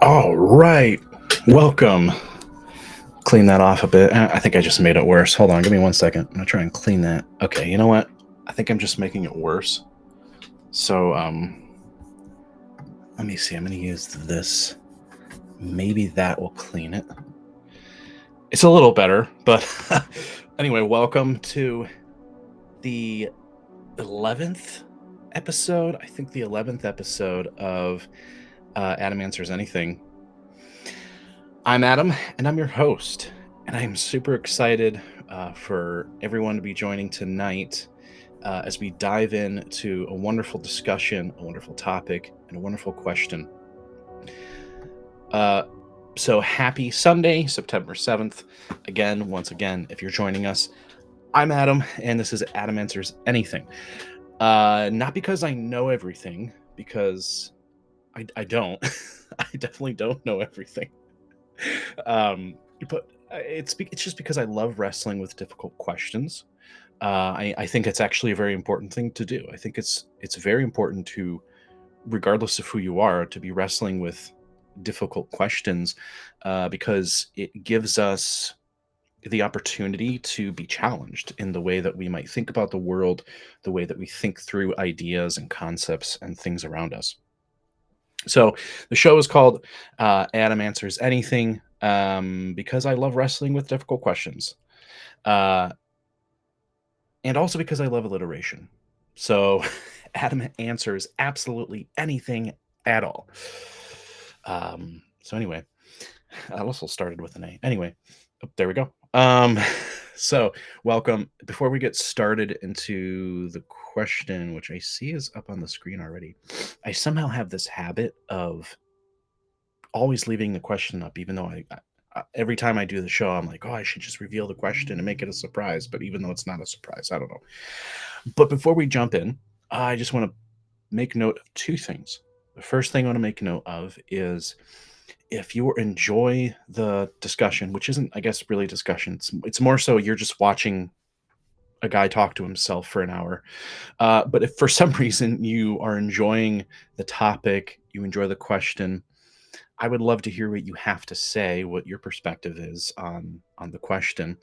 All right, welcome. Clean that off a bit. I think I just made it worse. Hold on, give me 1 second. I'm gonna try and clean that. Okay, you know what? I think I'm just making it worse. So, let me see. I'm gonna use this. Maybe that will clean it. It's a little better, but anyway, welcome to the 11th episode. I think the 11th episode of Adam Answers Anything. I'm Adam, and I'm your host, and I'm super excited for everyone to be joining tonight as we dive into a wonderful discussion, a wonderful topic, and a wonderful question. So happy Sunday, September 7th. Once again, if you're joining us, I'm Adam, and this is Adam Answers Anything. Not because I know everything, because I don't. I definitely don't know everything. But it's just because I love wrestling with difficult questions. I think it's actually a very important thing to do. I think it's very important to, regardless of who you are, to be wrestling with difficult questions because it gives us the opportunity to be challenged in the way that we might think about the world, the way that we think through ideas and concepts and things around us. So the show is called Adam Answers Anything because I love wrestling with difficult questions. Uh, and also because I love alliteration. So Adam answers absolutely anything at all. So anyway, I also started with an A. Anyway, there we go. So welcome. Before we get started into the question, which I see is up on the screen already, I somehow have this habit of always leaving the question up, even though every time I do the show, I'm like, oh, I should just reveal the question and make it a surprise. But even though it's not a surprise, I don't know. But before we jump in, I just want to make note of two things. The first thing I want to make note of is if you enjoy the discussion, which isn't, I guess, really discussion, it's more so you're just watching a guy talk to himself for an hour. But if for some reason you are enjoying the topic, you enjoy the question, I would love to hear what you have to say, what your perspective is on the question.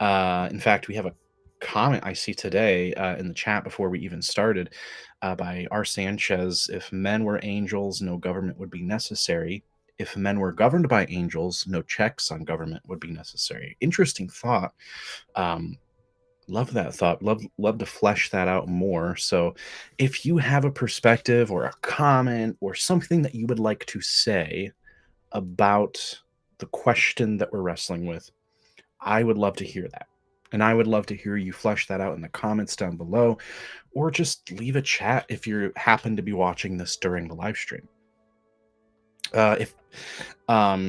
In fact, we have a comment I see today in the chat before we even started by R. Sanchez. If men were angels, no government would be necessary. If men were governed by angels, no checks on government would be necessary. Interesting thought. Love that thought. Love to flesh that out more. So if you have a perspective or a comment or something that you would like to say about the question that we're wrestling with, I would love to hear that. And I would love to hear you flesh that out in the comments down below, or just leave a chat if you happen to be watching this during the live stream. If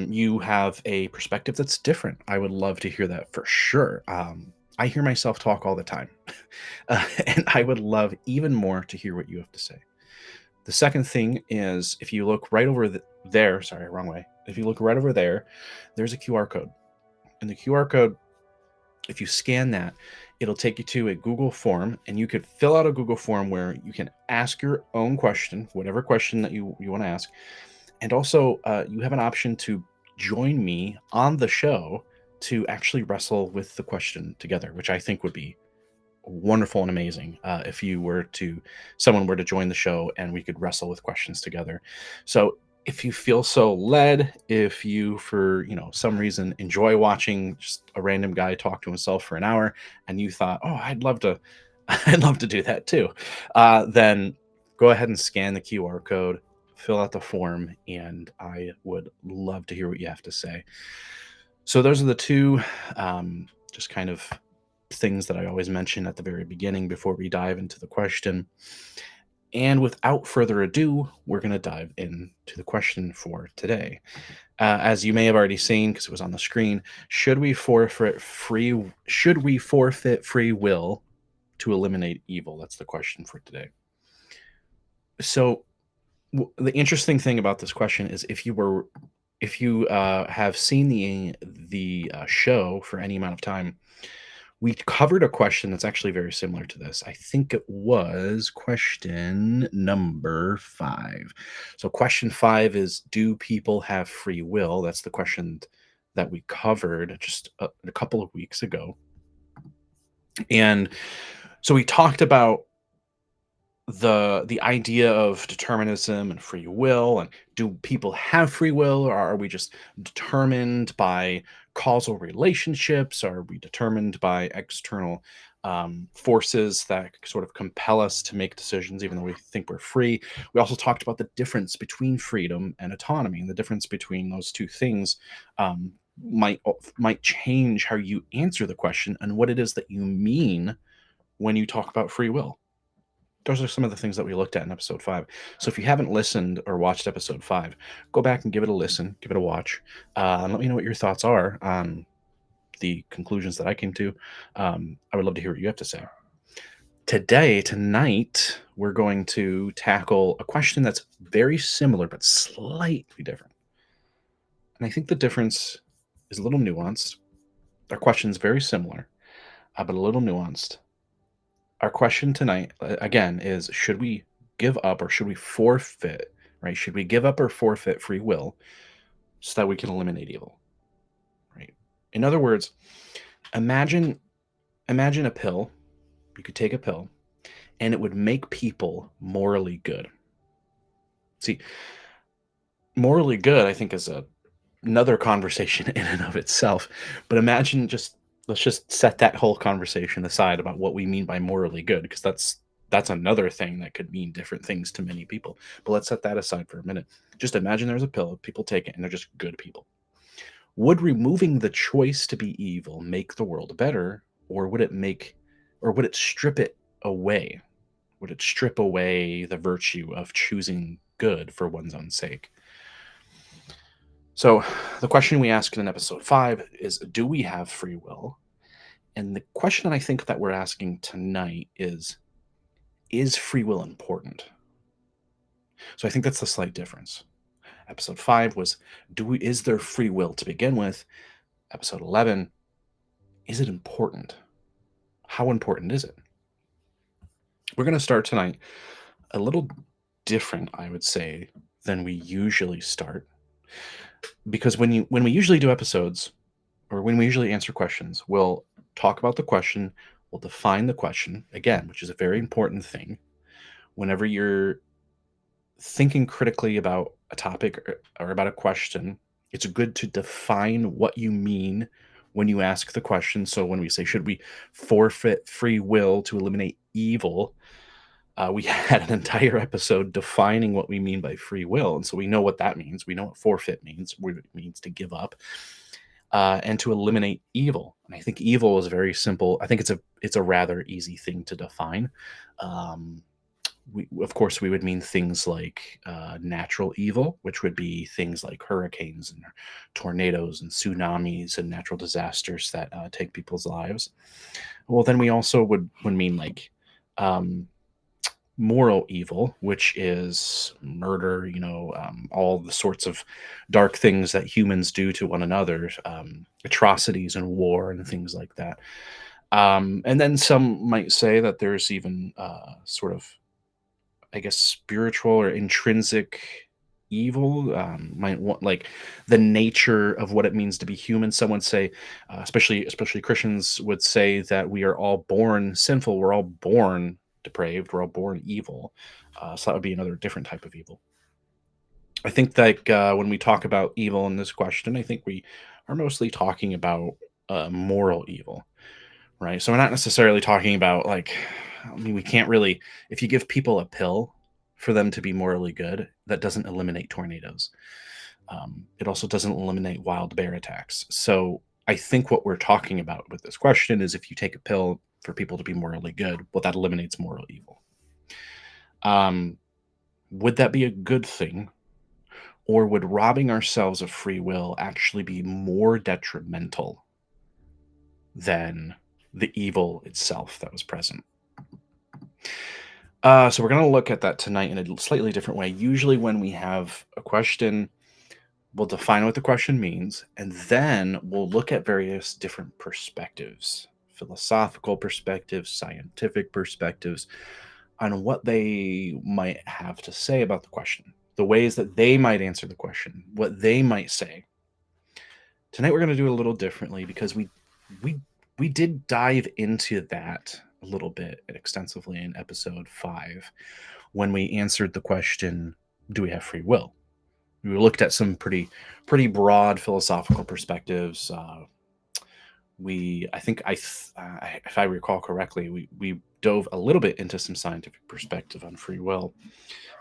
you have a perspective that's different, I would love to hear that for sure. I hear myself talk all the time, and I would love even more to hear what you have to say. The second thing is if you look right over there, sorry, wrong way. If you look right over there, there's a QR code. And the QR code, if you scan that, it'll take you to a Google form, and you could fill out a Google form where you can ask your own question, whatever question that you want to ask. And also, you have an option to join me on the show to actually wrestle with the question together, which I think would be wonderful and amazing if someone were to join the show and we could wrestle with questions together. So if you feel so led, if you for some reason enjoy watching just a random guy talk to himself for an hour, and you thought, oh, I'd love to I'd love to do that too, then go ahead and scan the QR code, fill out the form, and I would love to hear what you have to say. So those are the two just kind of things that I always mention at the very beginning before we dive into the question. And without further ado, we're going to dive into the question for today. As you may have already seen, because it was on the screen, should we forfeit free will to eliminate evil? That's the question for today. So the interesting thing about this question is if you have seen the show for any amount of time, we covered a question that's actually very similar to this. I think it was question number 5. So question 5 is, do people have free will? That's the question that we covered just a couple of weeks ago. And so we talked about the idea of determinism and free will, and do people have free will, or are we just determined by causal relationships? Are we determined by external forces that sort of compel us to make decisions even though we think we're free? We also talked about the difference between freedom and autonomy, and the difference between those two things um, might change how you answer the question and what it is that you mean when you talk about free will. Those are some of the things that we looked at in episode 5. So if you haven't listened or watched episode 5, go back and give it a listen, give it a watch, and let me know what your thoughts are on the conclusions that I came to. I would love to hear what you have to say. Tonight, we're going to tackle a question that's very similar but slightly different. And I think the difference is a little nuanced. Our question's very similar, but a little nuanced. Our question tonight, again, is, should we give up or should we forfeit, right? Should we give up or forfeit free will so that we can eliminate evil, right? In other words, imagine a pill. You could take a pill and it would make people morally good. See, morally good, I think, is another conversation in and of itself. But imagine let's just set that whole conversation aside about what we mean by morally good, because that's another thing that could mean different things to many people. But let's set that aside for a minute. Just imagine there's a pill, people take it, and they're just good people. Would removing the choice to be evil make the world better, or would it strip it away? Would it strip away the virtue of choosing good for one's own sake? So, the question we asked in episode 5 is, do we have free will? And the question that I think that we're asking tonight is free will important? So I think that's the slight difference. Episode 5 was, is there free will to begin with? Episode 11, is it important? How important is it? We're going to start tonight a little different, I would say, than we usually start. Because when we usually do episodes, or when we usually answer questions, we'll talk about the question, we'll define the question, again, which is a very important thing. Whenever you're thinking critically about a topic or about a question, it's good to define what you mean when you ask the question. So when we say, should we forfeit free will to eliminate evil? We had an entire episode defining what we mean by free will. And so we know what that means. We know what forfeit means. It means to give up. And to eliminate evil. And I think evil is very simple. I think it's a rather easy thing to define. Of course, we would mean things like natural evil, which would be things like hurricanes and tornadoes and tsunamis and natural disasters that take people's lives. Well, then we also would mean like moral evil, which is murder, all the sorts of dark things that humans do to one another, atrocities and war and things like that. And then some might say that there's even sort of, I guess, spiritual or intrinsic evil, might want like the nature of what it means to be human. Some would say, especially Christians would say that we are all born sinful. We're all born depraved. We're all born evil. So that would be another different type of evil. I think like when we talk about evil in this question, I think we are mostly talking about moral evil, right? So we're not necessarily talking about like, I mean, we can't really, if you give people a pill for them to be morally good, that doesn't eliminate tornadoes. It also doesn't eliminate wild bear attacks. So I think what we're talking about with this question is if you take a pill for people to be morally good, well, that eliminates moral evil. Um, would that be a good thing? Or would robbing ourselves of free will actually be more detrimental than the evil itself that was present? So we're going to look at that tonight in a slightly different way. Usually, when we have a question, we'll define what the question means, and then we'll look at various different perspectives, philosophical perspectives, scientific perspectives, on what they might have to say about the question, the ways that they might answer the question, what they might say. Tonight we're going to do it a little differently because we we did dive into that a little bit extensively in episode 5 when we answered the question, do we have free will? We looked at some pretty broad philosophical perspectives. We I think if I recall correctly, we dove a little bit into some scientific perspective on free will.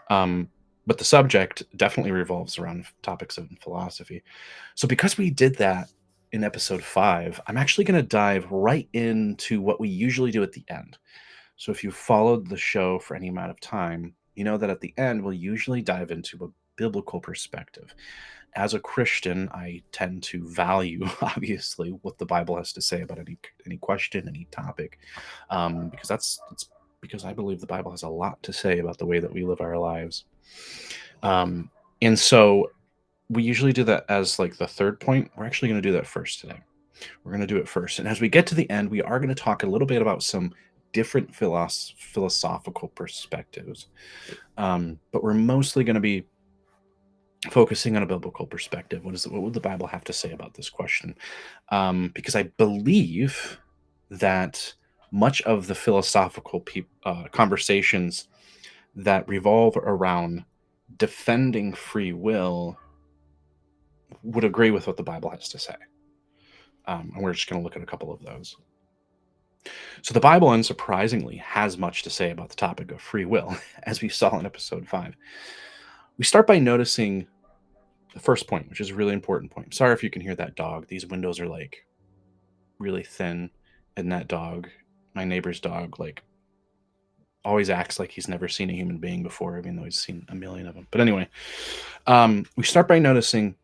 Um, but the subject definitely revolves around topics of philosophy. So because we did that in episode 5, I'm actually going to dive right into what we usually do at the end. So if you followed the show for any amount of time, you know that at the end we'll usually dive into a biblical perspective. As a Christian, I tend to value obviously what the Bible has to say about any question, any topic, because that's because I believe the Bible has a lot to say about the way that we live our lives. Um, and so we usually do that as like the third point. We're actually going to do that first today. We're going to do it first. And as we get to the end, we are going to talk a little bit about some different philosophical perspectives. But we're mostly going to be focusing on a biblical perspective. What would the Bible have to say about this question? Because I believe that much of the philosophical conversations that revolve around defending free will would agree with what the Bible has to say. And we're just going to look at a couple of those. So the Bible, unsurprisingly, has much to say about the topic of free will, as we saw in episode 5. We start by noticing the first point, which is a really important point. Sorry if you can hear that dog. These windows are like really thin, and that dog, my neighbor's dog, like always acts like he's never seen a human being before, even though he's seen a million of them. But anyway, we start by noticing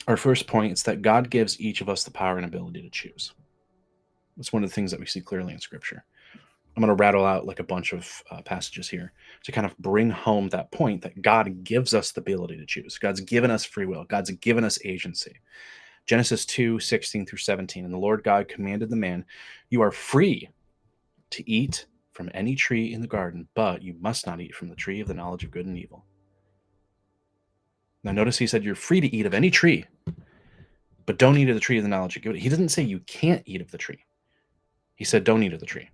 our first point is that God gives each of us the power and ability to choose. That's one of the things that we see clearly in Scripture. I'm going to rattle out like a bunch of passages here to kind of bring home that point that God gives us the ability to choose. God's given us free will. God's given us agency. Genesis 2:16-17. And the Lord God commanded the man, you are free to eat from any tree in the garden, but you must not eat from the tree of the knowledge of good and evil. Now notice he said you're free to eat of any tree, but don't eat of the tree of the knowledge of good. He doesn't say you can't eat of the tree. He said don't eat of the tree,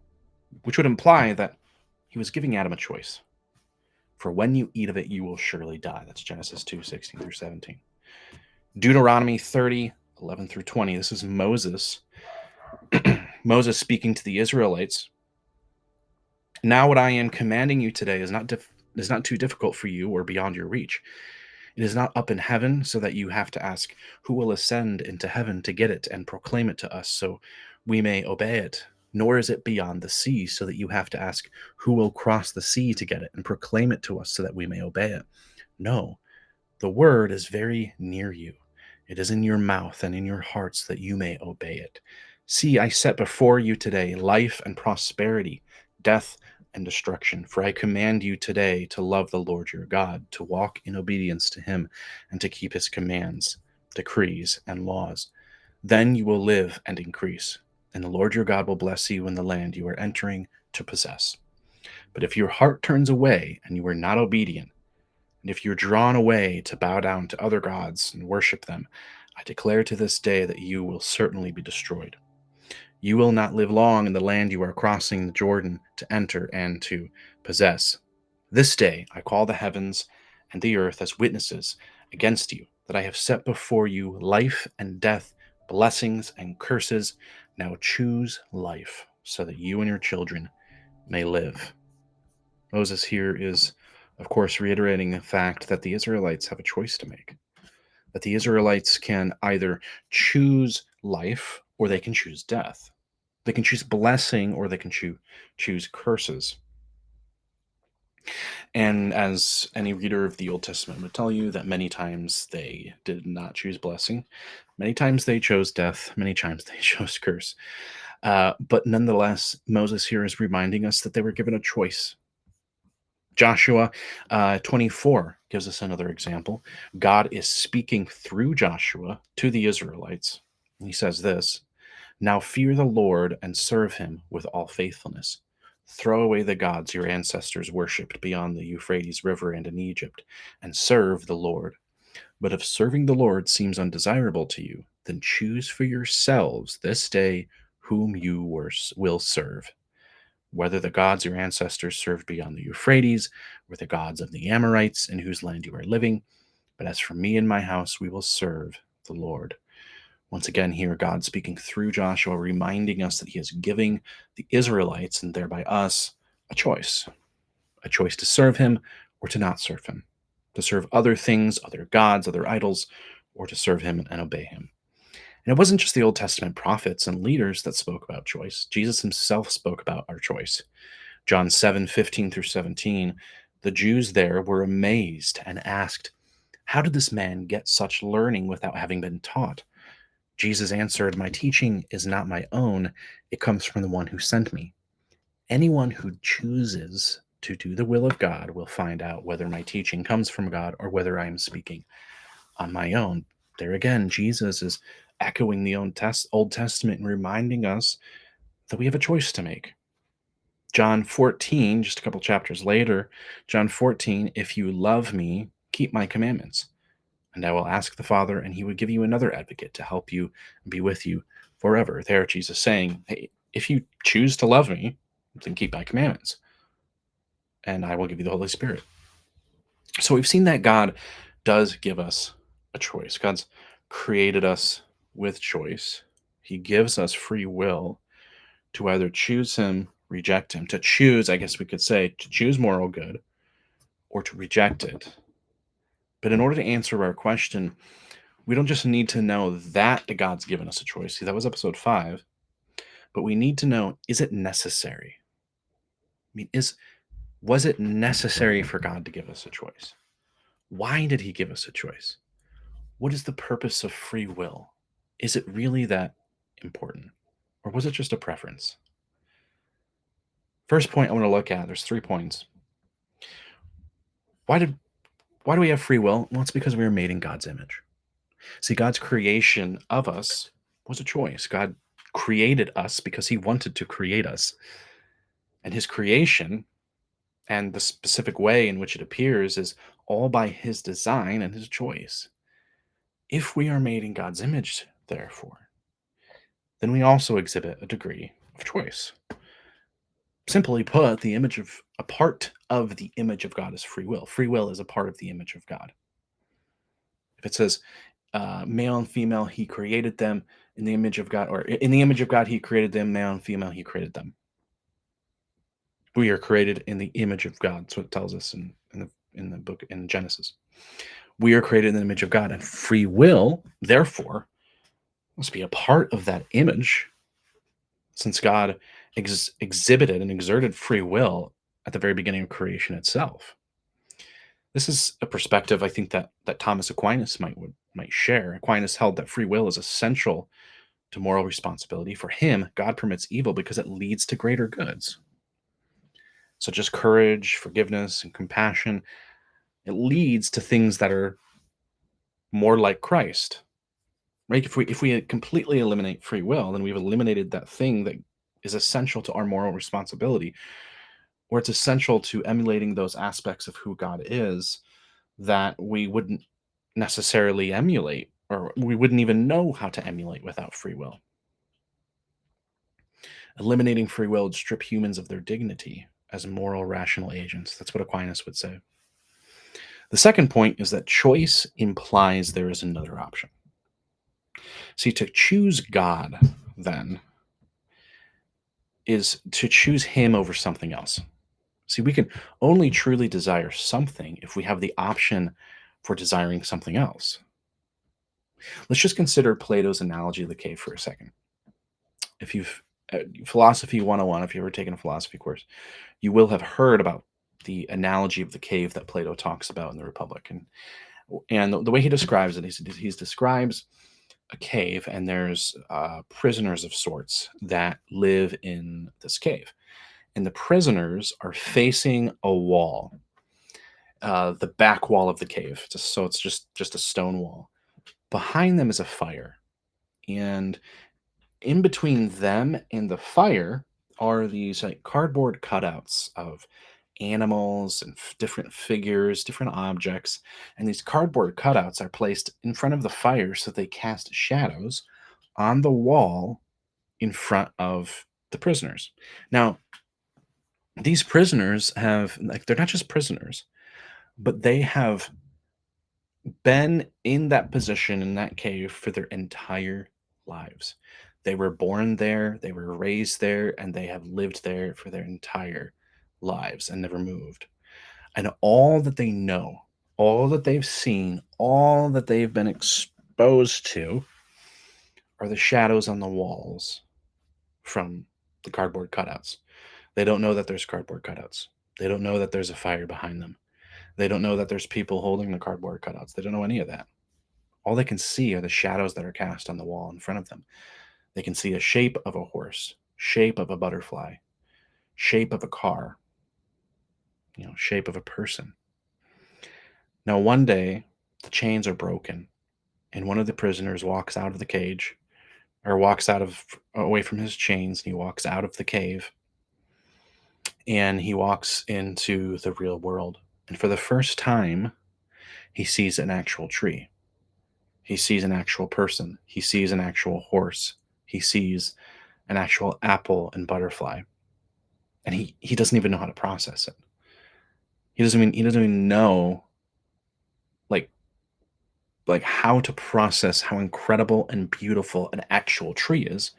which would imply that he was giving Adam a choice. For when you eat of it, you will surely die. That's Genesis 2:16-17. Deuteronomy 30:11-20. This is Moses. Moses speaking to the Israelites. Now what I am commanding you today is not too difficult for you or beyond your reach. It is not up in heaven so that you have to ask, who will ascend into heaven to get it and proclaim it to us so we may obey it? Nor is it beyond the sea so that you have to ask, who will cross the sea to get it and proclaim it to us so that we may obey it? No, the word is very near you. It is in your mouth and in your hearts that you may obey it. See, I set before you today life and prosperity, death and destruction. For I command you today to love the Lord your God, to walk in obedience to him, and to keep his commands, decrees, and laws. Then you will live and increase, and the Lord your God will bless you in the land you are entering to possess. But if your heart turns away and you are not obedient, And if you're drawn away to bow down to other gods and worship them, I declare to this day that you will certainly be destroyed. You will not live long in the land you are crossing the Jordan to enter and to possess. This day I call the heavens and the earth as witnesses against you, that I have set before you life and death, blessings and curses. Now choose life, so that you and your children may live. Moses here is, of course, reiterating the fact that the Israelites have a choice to make. That the Israelites can either choose life or they can choose death. They can choose blessing or they can choose curses. And as any reader of the Old Testament would tell you, that many times they did not choose blessing. Many times they chose death. Many times they chose curse. But nonetheless, Moses here is reminding us that they were given a choice. Joshua 24 gives us another example. God is speaking through Joshua to the Israelites. He says this: Now fear the Lord and serve him with all faithfulness. Throw away the gods your ancestors worshipped beyond the Euphrates River and in Egypt, and serve the Lord. But if serving the Lord seems undesirable to you, then choose for yourselves this day whom you will serve, whether the gods your ancestors served beyond the Euphrates, or the gods of the Amorites in whose land you are living. But as for me and my house, we will serve the Lord. Once again, here, God speaking through Joshua, reminding us that he is giving the Israelites, and thereby us, a choice to serve him or to not serve him, to serve other things, other gods, other idols, or to serve him and obey him. And it wasn't just the Old Testament prophets and leaders that spoke about choice. Jesus himself spoke about our choice. John 7:15 through 17, the Jews there were amazed and asked, "How did this man get such learning without having been taught?" Jesus answered, "My teaching is not my own, it comes from the one who sent me. Anyone who chooses to do the will of God will find out whether my teaching comes from God or whether I am speaking on my own." There again, Jesus is echoing the Old Testament and reminding us that we have a choice to make. John 14, just a couple chapters later, John 14, "If you love me, keep my commandments. And I will ask the Father, and he would give you another advocate to help you and be with you forever." There, Jesus saying, hey, if you choose to love me, then keep my commandments, and I will give you the Holy Spirit. So we've seen that God does give us a choice. God's created us with choice. He gives us free will to either choose him, reject him, to choose, I guess we could say, to choose moral good or to reject it. But in order to answer our question, we don't just need to know that God's given us a choice. See, that was episode 5. But we need to know, is it necessary? I mean, was it necessary for God to give us a choice? Why did he give us a choice? What is the purpose of free will? Is it really that important? Or was it just a preference? First point I want to look at, there's 3 points. Why do we have free will? Well, it's because we were made in God's image. See, God's creation of us was a choice. God created us because he wanted to create us. And his creation and the specific way in which it appears is all by his design and his choice. If we are made in God's image, therefore, then we also exhibit a degree of choice. Simply put, a part of the image of God is free will. Free will is a part of the image of God. If it says male and female, he created them in the image of God, or in the image of God, he created them, male and female, he created them. We are created in the image of God. That's what it tells us in the book in Genesis. We are created in the image of God, and free will, therefore, must be a part of that image, since God exhibited and exerted free will at the very beginning of creation itself. This is a perspective I think that Thomas Aquinas might share. Aquinas held that free will is essential to moral responsibility. For him, God permits evil because it leads to greater goods, such as courage, forgiveness, and compassion. It leads to things that are more like Christ. Right? If we completely eliminate free will, then we've eliminated that thing that is essential to our moral responsibility, or it's essential to emulating those aspects of who God is that we wouldn't necessarily emulate, or we wouldn't even know how to emulate without free will. Eliminating free will would strip humans of their dignity as moral, rational agents. That's what Aquinas would say. The second point is that choice implies there is another option. See, to choose God, then, is to choose Him over something else. See, we can only truly desire something if we have the option for desiring something else. Let's just consider Plato's analogy of the cave for a second. If you've Philosophy 101, if you've ever taken a philosophy course, you will have heard about the analogy of the cave that Plato talks about in the Republic. And the way he describes it, he describes a cave, and there's prisoners of sorts that live in this cave. And the prisoners are facing a wall, the back wall of the cave. So it's just a stone wall. Behind them is a fire, and in between them and the fire are these like cardboard cutouts of animals and different figures, different objects. And these cardboard cutouts are placed in front of the fire so they cast shadows on the wall in front of the prisoners. Now, these prisoners have, like, they're not just prisoners, but they have been in that position in that cave for their entire lives. They were born there, they were raised there, and they have lived there for their entire lives and never moved. And all that they know, all that they've seen, all that they've been exposed to are the shadows on the walls from the cardboard cutouts. They don't know that there's cardboard cutouts. They don't know that there's a fire behind them. They don't know that there's people holding the cardboard cutouts. They don't know any of that. All they can see are the shadows that are cast on the wall in front of them. They can see a shape of a horse, shape of a butterfly, shape of a car, shape of a person. Now, one day, the chains are broken, and one of the prisoners walks out of the cage, or walks away from his chains, and he walks out of the cave, and he walks into the real world. And for the first time, he sees an actual tree. He sees an actual person. He sees an actual horse. He sees an actual apple and butterfly. And he doesn't even know how to process it. He doesn't even know like how to process how incredible and beautiful an actual tree is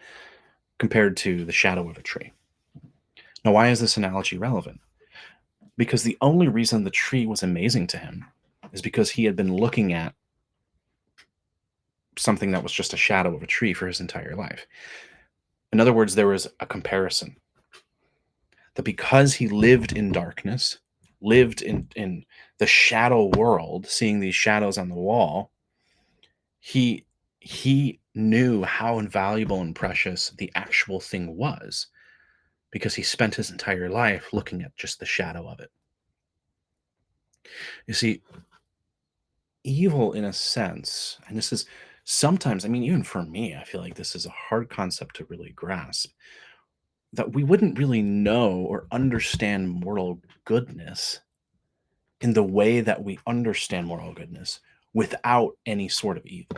compared to the shadow of a tree. Now, why is this analogy relevant? Because the only reason the tree was amazing to him is because he had been looking at something that was just a shadow of a tree for his entire life. In other words, there was a comparison. That because he lived in darkness, lived in the shadow world, seeing these shadows on the wall, he knew how invaluable and precious the actual thing was because he spent his entire life looking at just the shadow of it. You see, evil in a sense, and this is sometimes, I mean, even for me, I feel like this is a hard concept to really grasp, that we wouldn't really know or understand moral goodness in the way that we understand moral goodness without any sort of evil,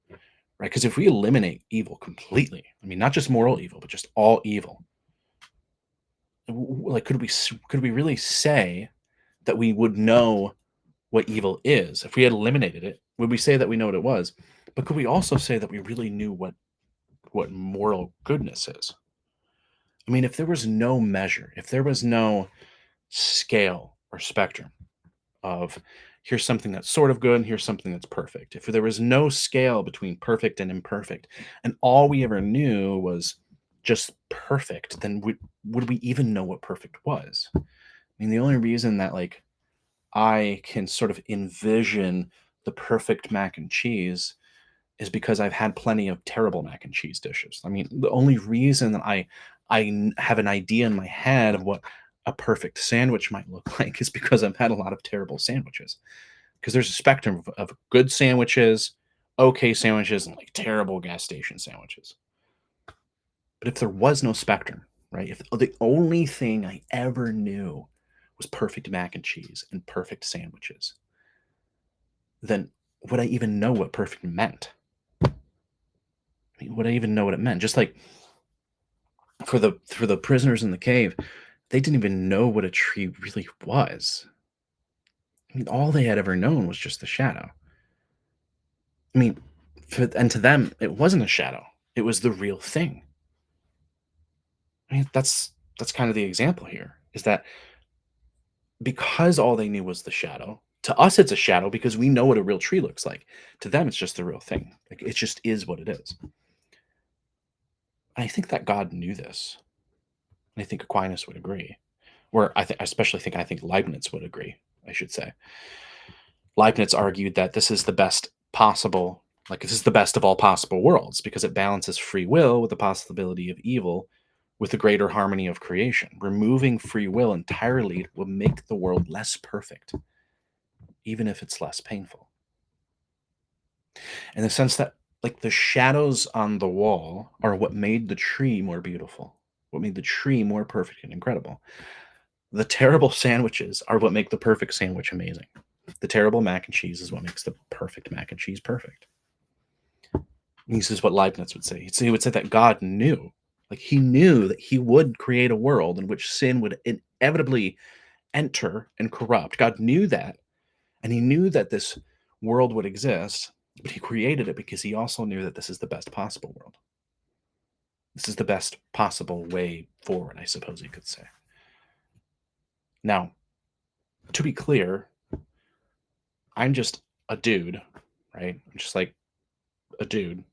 right? Because if we eliminate evil completely, I mean, not just moral evil, but just all evil, like, could we really say that we would know what evil is if we had eliminated it? Would we say that we know what it was? But could we also say that we really knew what moral goodness is? I mean, if there was no measure, if there was no scale or spectrum of here's something that's sort of good and here's something that's perfect. If there was no scale between perfect and imperfect, and all we ever knew was just perfect, then would we even know what perfect was? I mean, the only reason that like I can sort of envision the perfect mac and cheese is because I've had plenty of terrible mac and cheese dishes. I mean, the only reason that I have an idea in my head of what a perfect sandwich might look like is because I've had a lot of terrible sandwiches. Because there's a spectrum of good sandwiches, okay sandwiches, and like terrible gas station sandwiches. But if there was no spectrum, right? If the only thing I ever knew was perfect mac and cheese and perfect sandwiches, then would I even know what perfect meant? I mean, would I even know what it meant? Just like for the prisoners in the cave, they didn't even know what a tree really was. I mean, all they had ever known was just the shadow. I mean, and to them, it wasn't a shadow. It was the real thing. I mean, that's kind of the example here. Is that because all they knew was the shadow. To us, it's a shadow because we know what a real tree looks like. To them, it's just the real thing. Like it just is what it is. And I think that God knew this. And I think Aquinas would agree. Or I think Leibniz would agree, I should say. Leibniz argued that this is the best possible, like this is the best of all possible worlds because it balances free will with the possibility of evil with the greater harmony of creation. Removing free will entirely will make the world less perfect, even if it's less painful. In the sense that, like, the shadows on the wall are what made the tree more beautiful, what made the tree more perfect and incredible. The terrible sandwiches are what make the perfect sandwich amazing. The terrible mac and cheese is what makes the perfect mac and cheese perfect. This is what Leibniz would say. He would say that God knew, like he knew that he would create a world in which sin would inevitably enter and corrupt. God knew that, and he knew that this world would exist, but he created it because he also knew that this is the best possible world. This is the best possible way forward, I suppose you could say. Now, to be clear, I'm just a dude, right? I'm just like a dude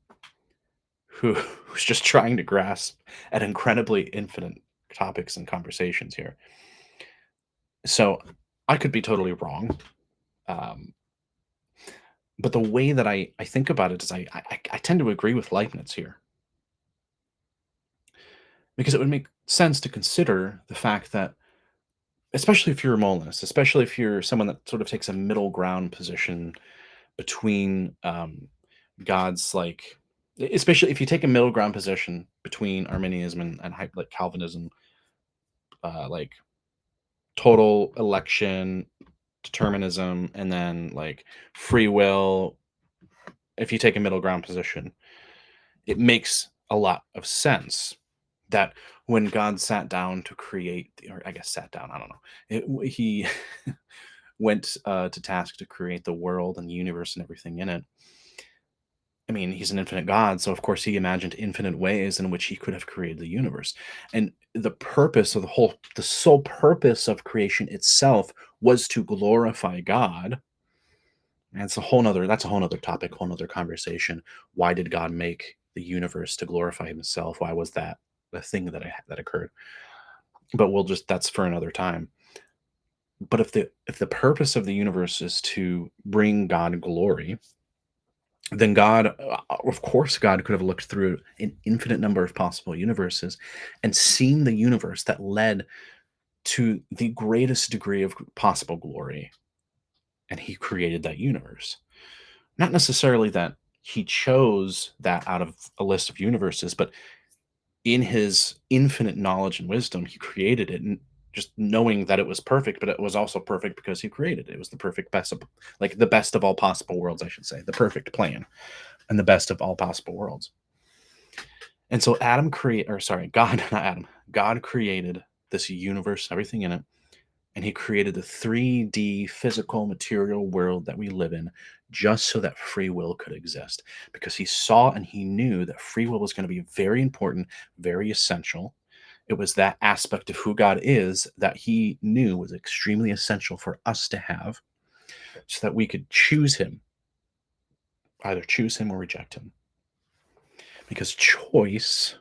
who's just trying to grasp at incredibly infinite topics and conversations here. So I could be totally wrong. Um, but the way that I think about it is I tend to agree with Leibniz here because it would make sense to consider the fact that, especially if you're a Molinist, especially if you're someone that sort of takes a middle ground position between God's like, especially if you take a middle ground position between Arminianism and like Calvinism, like total election determinism and then like free will. If you take a middle ground position, it makes a lot of sense that when God sat down to create, or I guess sat down, I don't know, he went to task to create the world and the universe and everything in it. I mean, he's an infinite God, so of course he imagined infinite ways in which he could have created the universe. And the purpose of the sole purpose of creation itself was to glorify God. And that's a whole nother topic, whole nother conversation. Why did God make the universe to glorify himself? Why was that the thing that occurred? But that's for another time. But if the purpose of the universe is to bring God glory, then of course, God could have looked through an infinite number of possible universes and seen the universe that led to the greatest degree of possible glory. And he created that universe. Not necessarily that he chose that out of a list of universes, but in his infinite knowledge and wisdom, he created it, and just knowing that it was perfect, but it was also perfect because he created it. It was the perfect best of, like the best of all possible worlds, I should say, the perfect plan and the best of all possible worlds. And so God, not Adam, God created this universe, everything in it, and he created the 3D physical material world that we live in just so that free will could exist, because he saw and he knew that free will was going to be very important, very essential. It was that aspect of who God is that he knew was extremely essential for us to have so that we could choose him, either choose him or reject him. Because choice,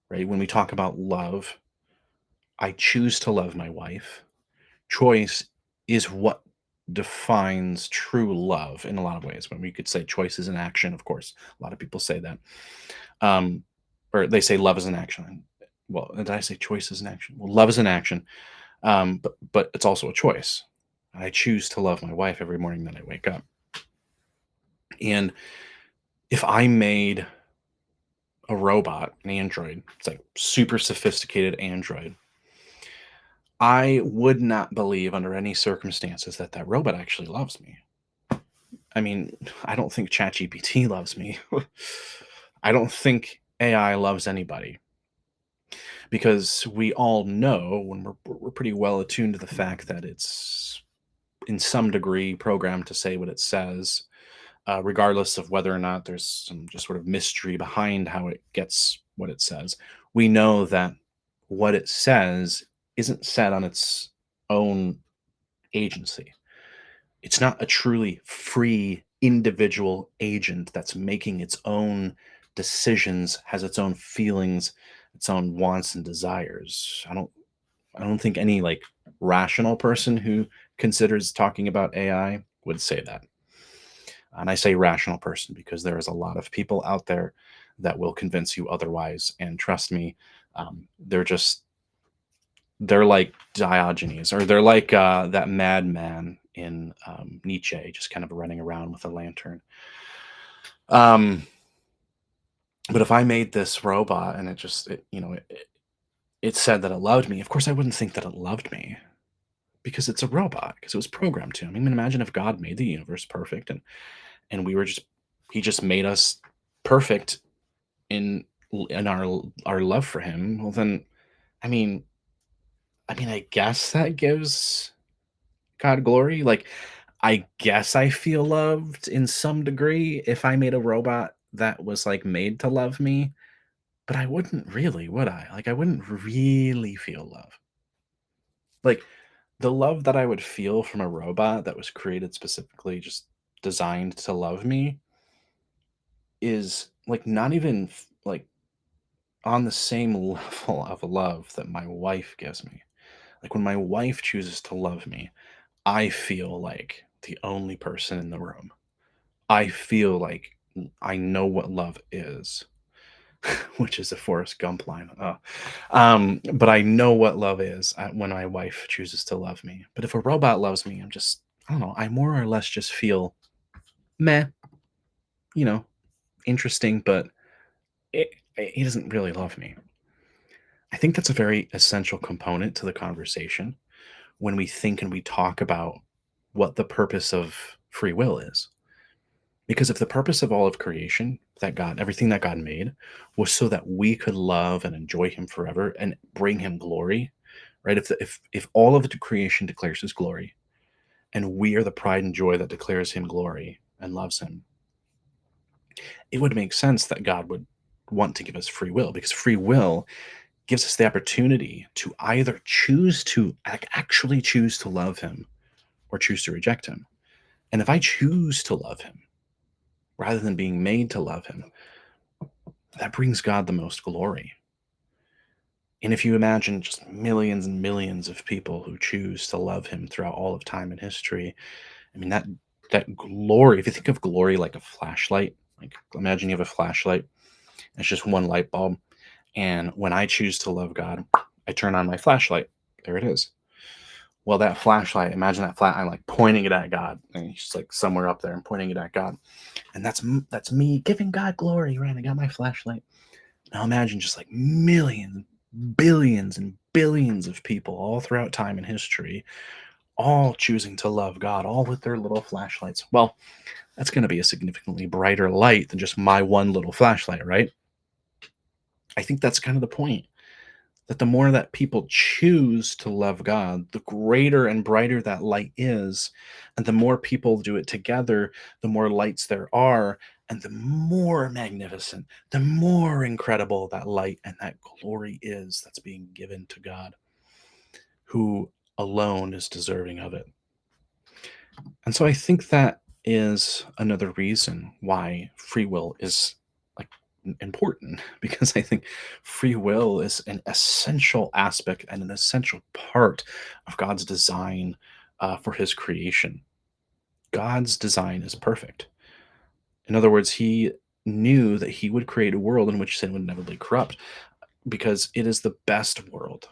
right, when we talk about love, I choose to love my wife. Choice is what defines true love in a lot of ways. When we could say choice is an action, of course, a lot of people say that, um, or they say love is an action. Well, did I say choice is an action? Well, love is an action, but it's also a choice. I choose to love my wife every morning that I wake up. And if I made a robot, an android, it's like super sophisticated android, I would not believe under any circumstances that that robot actually loves me. I mean, I don't think ChatGPT loves me. I don't think AI loves anybody because we all know when we're pretty well attuned to the fact that it's in some degree programmed to say what it says, regardless of whether or not there's some just sort of mystery behind how it gets what it says. We know that what it says isn't said on its own agency. It's not a truly free individual agent that's making its own decisions, has its own feelings, its own wants and desires. I don't think any like rational person who considers talking about AI would say that. And I say rational person because there is a lot of people out there that will convince you otherwise. And trust me, they're like Diogenes, or they're like that madman in Nietzsche, just kind of running around with a lantern. Um, but if I made this robot and it said that it loved me, of course I wouldn't think that it loved me because it's a robot, because it was programmed to. I mean, imagine if God made the universe perfect and we were just he just made us perfect in our love for him. Well, then, I mean, I guess that gives God glory. Like, I guess I feel loved in some degree if I made a robot that was like made to love me, but I wouldn't really, would I? Like, I wouldn't really feel love. Like, the love that I would feel from a robot that was created specifically just designed to love me is like not even like on the same level of love that my wife gives me. Like when my wife chooses to love me, I feel like the only person in the room. I feel like I know what love is, which is a Forrest Gump line. But I know what love is when my wife chooses to love me. But if a robot loves me, I don't know, I more or less just feel meh, you know, interesting, but he doesn't really love me. I think that's a very essential component to the conversation when we think and we talk about what the purpose of free will is. Because if the purpose of all of creation, everything that God made, was so that we could love and enjoy Him forever and bring Him glory, right? If all of the creation declares His glory, and we are the pride and joy that declares Him glory and loves Him, it would make sense that God would want to give us free will, because free will gives us the opportunity to either actually choose to love Him or choose to reject Him. And if I choose to love Him rather than being made to love Him, that brings God the most glory. And if you imagine just millions and millions of people who choose to love Him throughout all of time and history, I mean that glory. If you think of glory like a flashlight, like imagine you have a flashlight. It's just one light bulb, and when I choose to love God, I turn on my flashlight. There it is. Well, that flashlight, imagine that I'm like pointing it at God, and He's just like somewhere up there and pointing it at God, and that's me giving God glory, right? I got my flashlight. Now imagine just like millions, billions, and billions of people all throughout time and history, all choosing to love God, all with their little flashlights. Well, that's going to be a significantly brighter light than just my one little flashlight, right? I think that's kind of the point. That the more that people choose to love God, the greater and brighter that light is. And the more people do it together, the more lights there are, and the more magnificent, the more incredible that light and that glory is that's being given to God, who alone is deserving of it. And so I think that is another reason why free will is like important, because I think free will is an essential aspect and an essential part of God's design for His creation. God's design is perfect. In other words, He knew that He would create a world in which sin would never be corrupt, because it is the best world.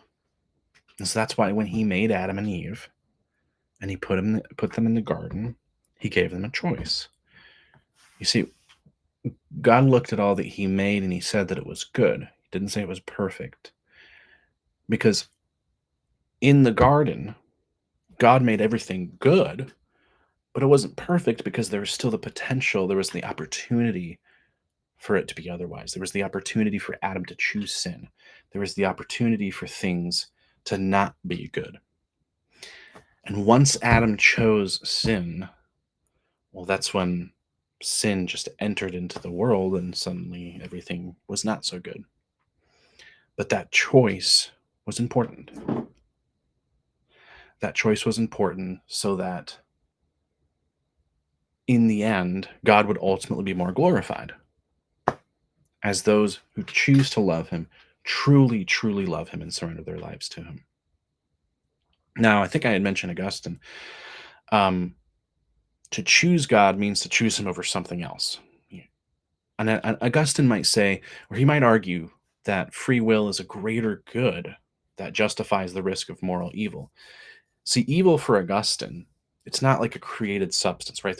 And so that's why when He made Adam and Eve and He put them in the garden, He gave them a choice. You see, God looked at all that He made and He said that it was good. He didn't say it was perfect. Because in the garden, God made everything good, but it wasn't perfect because there was still the potential, there was the opportunity for it to be otherwise. There was the opportunity for Adam to choose sin. There was the opportunity for things to not be good. And once Adam chose sin, well, that's when sin just entered into the world and suddenly everything was not so good. But that choice was important. That choice was important so that in the end, God would ultimately be more glorified as those who choose to love him truly, truly love him and surrender their lives to him. Now, I think I had mentioned Augustine. Um, to choose God means to choose him over something else. And Augustine might say, or he might argue, that free will is a greater good that justifies the risk of moral evil. See, evil for Augustine, it's not like a created substance, right?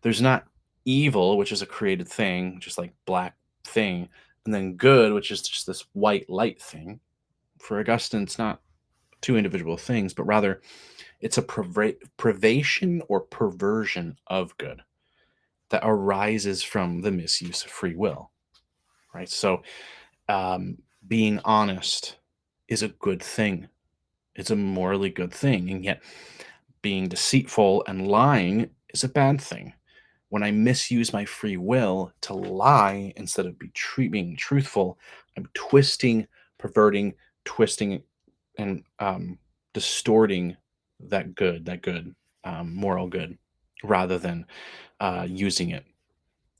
There's not evil, which is a created thing, just like black thing, and then good, which is just this white light thing. For Augustine, it's not two individual things, but rather it's a privation or perversion of good that arises from the misuse of free will, right? So, um, being honest is a good thing. It's a morally good thing, and yet being deceitful and lying is a bad thing. When I misuse my free will to lie instead of being truthful, I'm twisting, perverting, twisting, and distorting that good, moral good, rather than using it.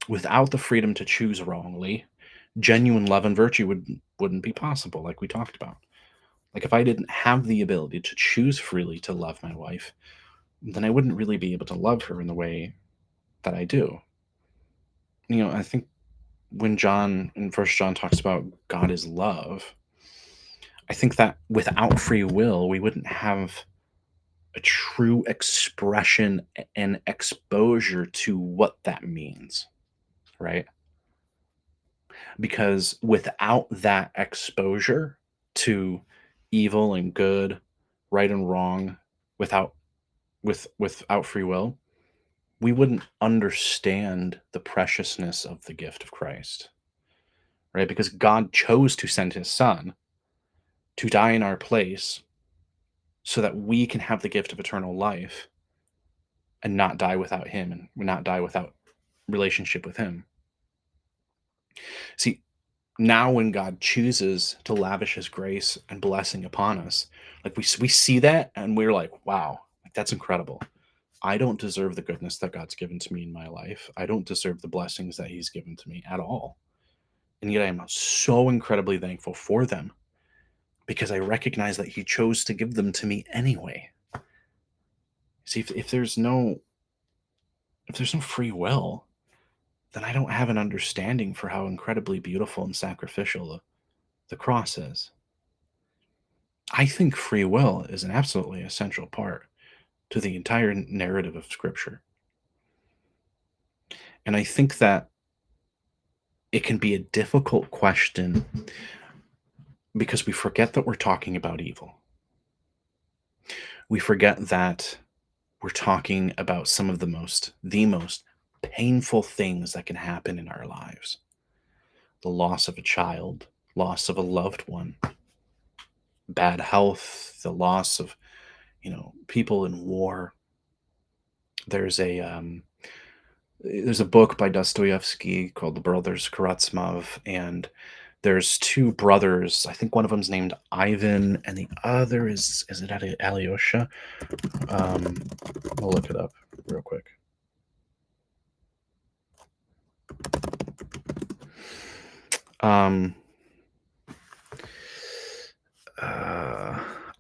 Without the freedom to choose wrongly, genuine love and virtue wouldn't be possible, like we talked about. Like if I didn't have the ability to choose freely to love my wife, then I wouldn't really be able to love her in the way that I do. I think when John in First John talks about God is love, I think that without free will, we wouldn't have a true expression and exposure to what that means, right? Because without that exposure to evil and good, right and wrong, without without free will, we wouldn't understand the preciousness of the gift of Christ, right? Because God chose to send his son to die in our place so that we can have the gift of eternal life and not die without him and not die without relationship with him. See, now when God chooses to lavish his grace and blessing upon us, like we see that and we're like, wow, like that's incredible. I don't deserve the goodness that God's given to me in my life. I don't deserve the blessings that he's given to me at all. And yet I am so incredibly thankful for them because I recognize that he chose to give them to me anyway. See, if there's no free will, then I don't have an understanding for how incredibly beautiful and sacrificial the cross is. I think free will is an absolutely essential part to the entire narrative of Scripture. And I think that it can be a difficult question because we forget that we're talking about evil. We forget that we're talking about some of the most painful things that can happen in our lives. The loss of a child, loss of a loved one, bad health, the loss of, people in war. There's a there's a book by Dostoevsky called The Brothers Karamazov, and there's two brothers. I think one of them's named Ivan, and the other is it Alyosha? Um, I'll look it up real quick. Um,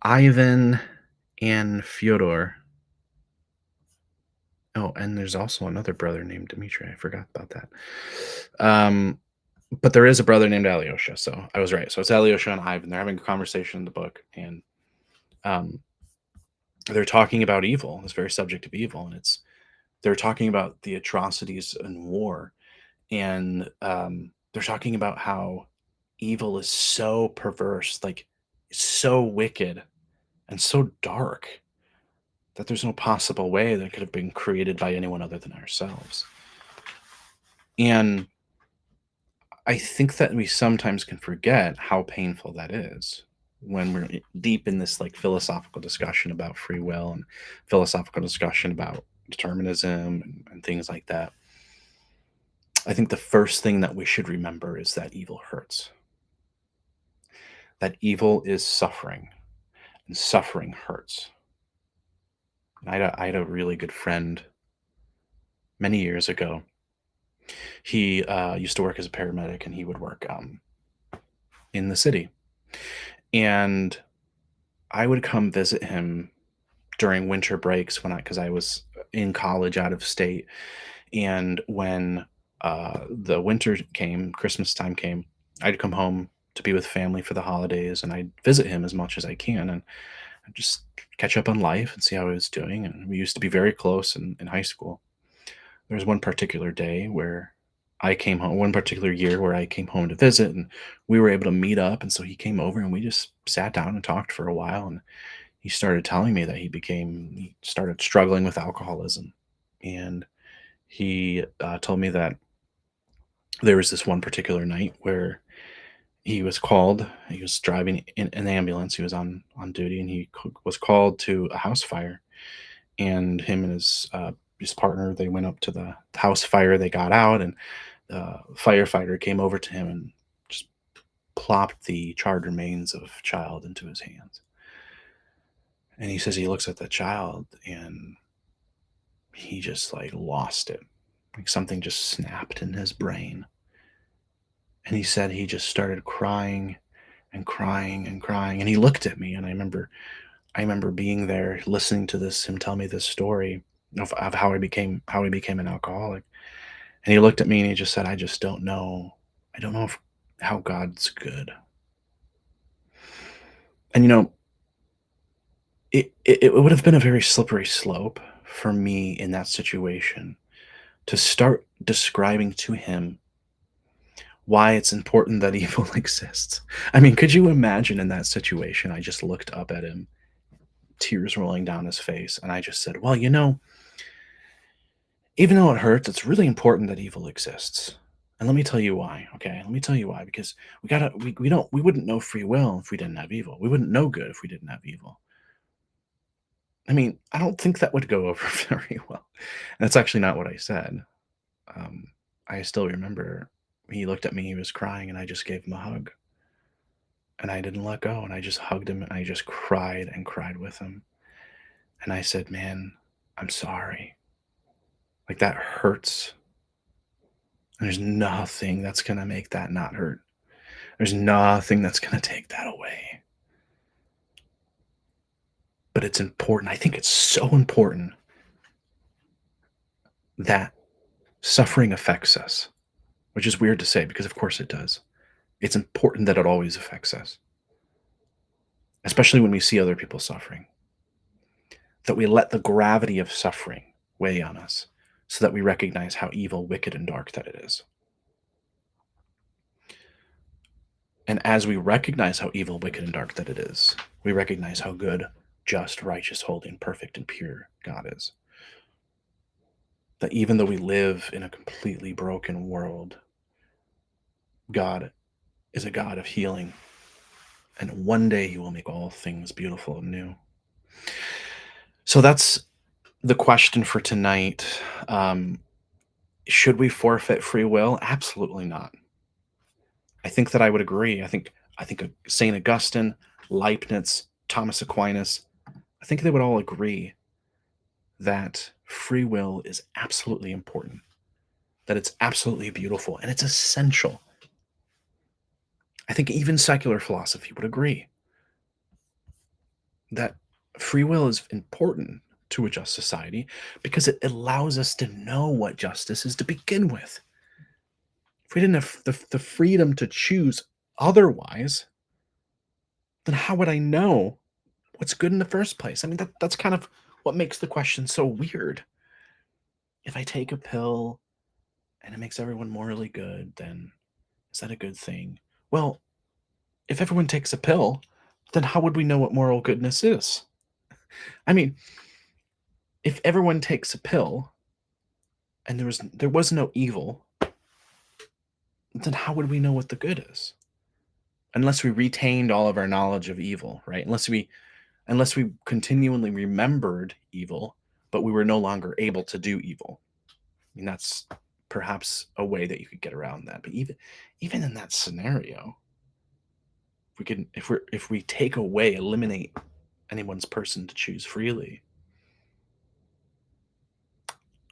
Ivan and Fyodor. Oh, and there's also another brother named Dmitri. I forgot about that. But there is a brother named Alyosha, so I was right. So it's Alyosha and Ivan. They're having a conversation in the book, and um, they're talking about evil, this very subject of evil, and they're talking about the atrocities in war, and they're talking about how evil is so perverse, like so wicked and so dark that there's no possible way that could have been created by anyone other than ourselves. And I think that we sometimes can forget how painful that is when we're deep in this like philosophical discussion about free will and philosophical discussion about determinism and things like that. I think the first thing that we should remember is that evil hurts. That evil is suffering, and suffering hurts. And I had a really good friend many years ago. He used to work as a paramedic, and he would work in the city. And I would come visit him during winter breaks because I was in college out of state. And when the winter came, Christmas time came, I'd come home to be with family for the holidays, and I'd visit him as much as I can, and I'd just catch up on life and see how he was doing. And we used to be very close in high school. There was one particular day where I came home, one particular year where I came home to visit, and we were able to meet up. And so he came over, and we just sat down and talked for a while. And he started telling me that he started struggling with alcoholism. And he told me that there was this one particular night where he was driving in an ambulance, he was on duty, and was called to a house fire. And him and his partner, they went up to the house fire, they got out, and the firefighter came over to him and just plopped the charred remains of a child into his hands. And he says he looks at the child and he just like lost it. Like something just snapped in his brain. And he said he just started crying and crying and crying. And he looked at me, and I remember being there listening to him tell me this story of how he became an alcoholic. And he looked at me and he just said, I just don't know. I don't know how God's good. And it would have been a very slippery slope for me in that situation to start describing to him why it's important that evil exists. I mean, could you imagine in that situation? I just looked up at him, tears rolling down his face, and I just said, well, even though it hurts, it's really important that evil exists. And let me tell you why. Okay, let me tell you why. Because we wouldn't know free will if we didn't have evil. We wouldn't know good if we didn't have evil. I mean, I don't think that would go over very well. And that's actually not what I said. Um, I still remember he looked at me, he was crying, and I just gave him a hug. And I didn't let go, and I just hugged him, and I just cried and cried with him. And I said, man, I'm sorry. Like that hurts. And there's nothing that's going to make that not hurt. There's nothing that's going to take that away. But it's important. I think it's so important that suffering affects us, which is weird to say because, of course, it does. It's important that it always affects us, especially when we see other people suffering, that we let the gravity of suffering weigh on us so that we recognize how evil, wicked, and dark that it is. And as we recognize how evil, wicked, and dark that it is, we recognize how good, just, righteous, holy, and perfect and pure God is. That even though we live in a completely broken world, God is a God of healing. And one day he will make all things beautiful and new. So that's the question for tonight. Should we forfeit free will? Absolutely not. I think that I would agree. I think Saint Augustine, Leibniz, Thomas Aquinas, I think they would all agree that free will is absolutely important, that it's absolutely beautiful, and it's essential. I think even secular philosophy would agree that free will is important to a just society because it allows us to know what justice is to begin with. If we didn't have the freedom to choose otherwise, then how would I know what's good in the first place? I mean, that's kind of what makes the question so weird. If I take a pill and it makes everyone morally good, then is that a good thing? Well, if everyone takes a pill, then how would we know what moral goodness is? I mean, If everyone takes a pill and there was no evil, then how would we know what the good is? Unless we retained all of our knowledge of evil, right? Unless we continually remembered evil, but we were no longer able to do evil. I mean, that's perhaps a way that you could get around that. But even in that scenario, if we take away, eliminate anyone's person to choose freely,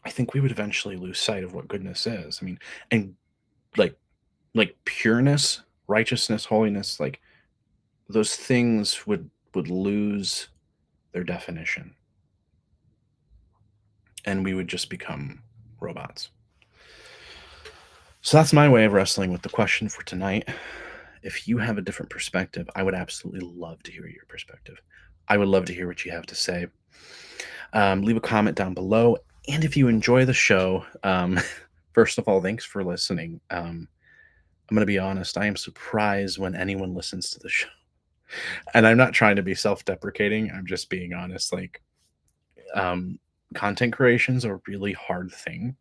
I think we would eventually lose sight of what goodness is. I mean, and like pureness, righteousness, holiness, like those things would lose their definition, and we would just become robots. So that's my way of wrestling with the question for tonight. If you have a different perspective, I would absolutely love to hear your perspective. I would love to hear what you have to say. Leave a comment down below. And if you enjoy the show, first of all, thanks for listening. I'm going to be honest, I am surprised when anyone listens to the show. And I'm not trying to be self deprecating, I'm just being honest. Like, um, content creation is a really hard thing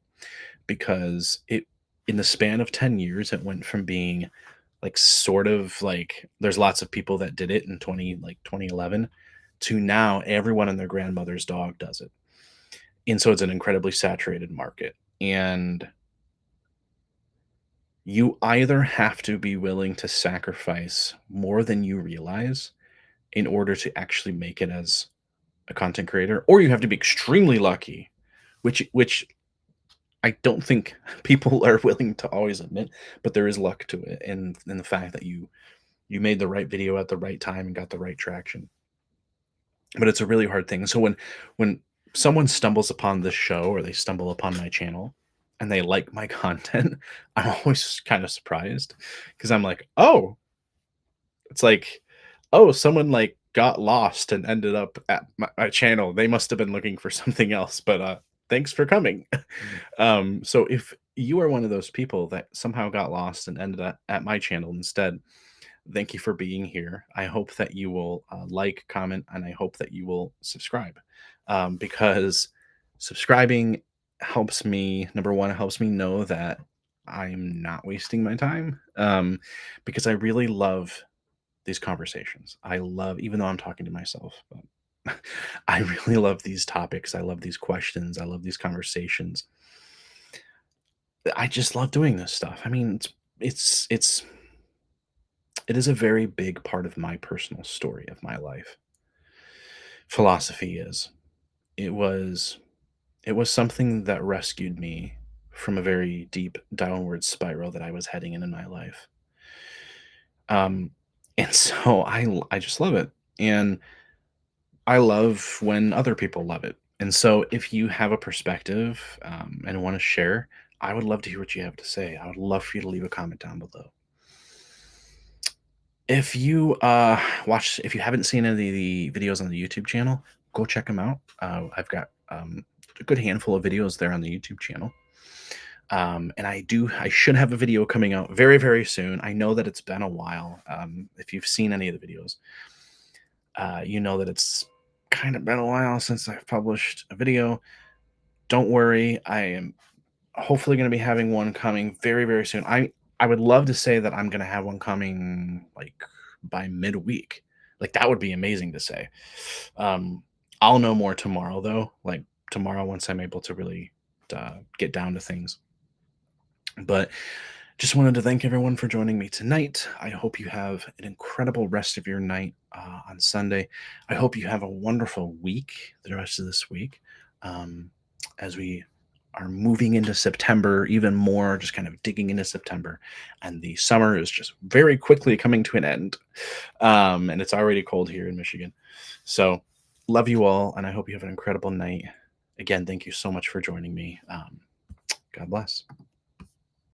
because in the span of 10 years, it went from being like sort of like there's lots of people that did it in 2011 to now everyone and their grandmother's dog does it. And so it's an incredibly saturated market. And you either have to be willing to sacrifice more than you realize in order to actually make it as a content creator, or you have to be extremely lucky, which I don't think people are willing to always admit, but there is luck to it, and in the fact that you made the right video at the right time and got the right traction. But it's a really hard thing. So when someone stumbles upon this show or they stumble upon my channel and they like my content, I'm always kind of surprised because I'm like, oh, it's like, oh, someone like got lost and ended up at my channel. They must have been looking for something else, but thanks for coming. So if you are one of those people that somehow got lost and ended up at my channel instead, thank you for being here. I hope that you will like, comment, and I hope that you will subscribe, because subscribing helps me. Number one, it helps me know that I'm not wasting my time, because I really love these conversations. I love, even though I'm talking to myself, but I really love these topics. I love these questions. I love these conversations. I just love doing this stuff. I mean, it's it is a very big part of my personal story of my life. Philosophy is. It was it was something that rescued me from a very deep downward spiral that I was heading in my life. Um, and so I just love it. And I love when other people love it. And so if you have a perspective, and want to share, I would love to hear what you have to say. I would love for you to leave a comment down below. If you haven't seen any of the videos on the YouTube channel, go check them out. I've got a good handful of videos there on the YouTube channel. And I should have a video coming out very, very soon. I know that it's been a while. If you've seen any of the videos, you know that it's kind of been a while since I've published a video. Don't worry, I am hopefully going to be having one coming very, very soon. I would love to say that I'm going to have one coming like by midweek. Like that would be amazing to say. Um, I'll know more tomorrow though. Like tomorrow, once I'm able to really get down to things. But just wanted to thank everyone for joining me tonight. I hope you have an incredible rest of your night on Sunday. I hope you have a wonderful week, the rest of this week, um, as we are moving into September even more, just kind of digging into September. And the summer is just very quickly coming to an end. And it's already cold here in Michigan. So, love you all, and I hope you have an incredible night. Again, thank you so much for joining me. God bless.